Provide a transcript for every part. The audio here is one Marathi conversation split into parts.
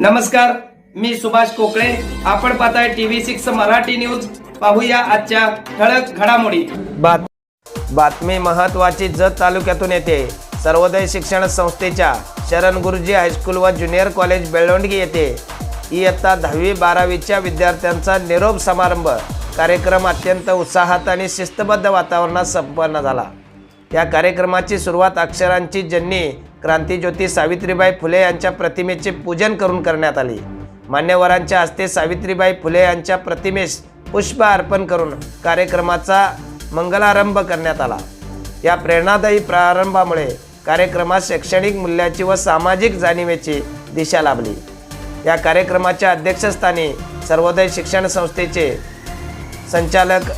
नमस्कार, मी सुभाष कोकळे. आपण पाहताय TV6 मराठी न्यूज. पाहूया आजच्या ठळक घडामोडी. बातमी महत्वाची. जत तालुक्यातून येते. सर्वोदय शिक्षण संस्थेच्या शरण गुरुजी हायस्कूल व ज्युनियर कॉलेज बेळवंडगी येथे इयत्ता 10वी-12वीच्या विद्यार्थ्यांचा निरोप समारंभ कार्यक्रम अत्यंत उत्साहात आणि शिस्तबद्ध वातावरणात संपन्न झाला. या कार्यक्रमाची सुरुवात अक्षरांची जननी क्रांतिज्योती सावित्रीबाई फुले यांच्या प्रतिमेचे पूजन करून करण्यात आली. मान्यवरांच्या हस्ते सावित्रीबाई फुले यांच्या प्रतिमेस पुष्प अर्पण करून कार्यक्रमाचा मंगलारंभ करण्यात आला. या प्रेरणादायी प्रारंभामुळे कार्यक्रमात शैक्षणिक मूल्याची व सामाजिक जाणीवेची दिशा लाभली. या कार्यक्रमाच्या अध्यक्षस्थानी सर्वोदय शिक्षण संस्थेचे संचालक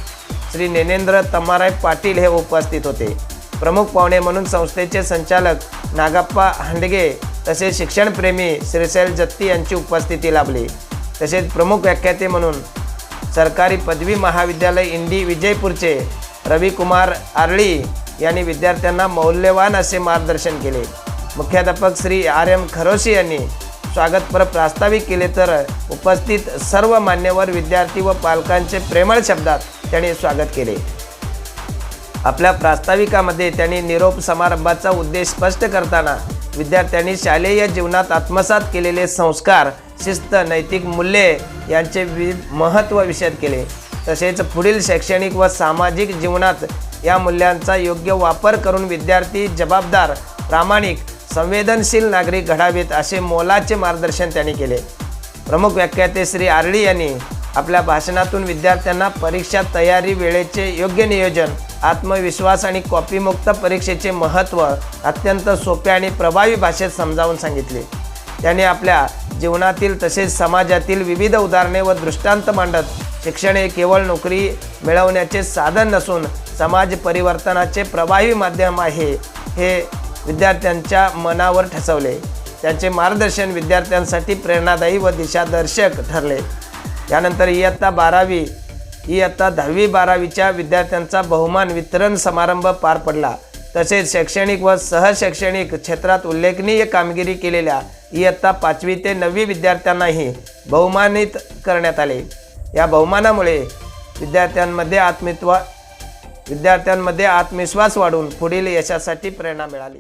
श्री ज्ञानेंद्र तम्माराय पाटील हे उपस्थित होते. प्रमुख पाहुणे म्हणून संस्थेचे संचालक नागप्पा हांडगे तसेच शिक्षणप्रेमी श्रीशैल जत्ती यांची उपस्थिती लाभली. तसेच प्रमुख व्याख्याते म्हणून सरकारी पदवी महाविद्यालय इंडी विजयपूरचे रविकुमार आरळी यांनी विद्यार्थ्यांना मौल्यवान असे मार्गदर्शन केले. मुख्याध्यापक श्री RM खरोशी यांनी स्वागतपर प्रास्ताविक केले तर उपस्थित सर्व मान्यवर विद्यार्थी व पालकांचे प्रेमळ शब्दात त्यांनी स्वागत केले. आपल्या प्रास्ताविकामध्ये त्यांनी निरोप समारंभाचा उद्देश स्पष्ट करताना विद्यार्थ्यांनी शालेय जीवनात आत्मसात केलेले संस्कार, शिस्त, नैतिक मूल्ये यांचे महत्त्व विशद केले. तसेच पुढील शैक्षणिक व सामाजिक जीवनात या मूल्यांचा योग्य वापर करून विद्यार्थी जबाबदार, प्रामाणिक, संवेदनशील नागरिक घडावेत असे मोलाचे मार्गदर्शन त्यांनी केले. प्रमुख व्याख्याते श्री आरळी यांनी आपल्या भाषणातून विद्यार्थ्यांना परीक्षा तयारी, वेळेचे योग्य नियोजन, आत्मविश्वास आणि कॉपीमुक्त परीक्षेचे महत्त्व अत्यंत सोप्या आणि प्रभावी भाषेत समजावून सांगितले. त्यांनी आपल्या जीवनातील तसेच समाजातील विविध उदाहरणे व दृष्टांत मांडत शिक्षण हे केवळ नोकरी मिळवण्याचे साधन नसून समाज परिवर्तनाचे प्रभावी माध्यम आहे हे विद्यार्थ्यांच्या मनावर ठसवले. त्यांचे मार्गदर्शन विद्यार्थ्यांसाठी प्रेरणादायी व दिशादर्शक ठरले. यानंतर इयत्ता 10वी-12वीच्या विद्यार्थ्यांचा बहुमान वितरण समारंभ पार पडला. तसेच शैक्षणिक व सहशैक्षणिक क्षेत्रात उल्लेखनीय कामगिरी केलेल्या इयत्ता 5वी ते 9वी विद्यार्थ्यांनाही बहुमानित करण्यात आले. या बहुमानामुळे विद्यार्थ्यांमध्ये आत्मविश्वास वाढून पुढील यशासाठी प्रेरणा मिळाली.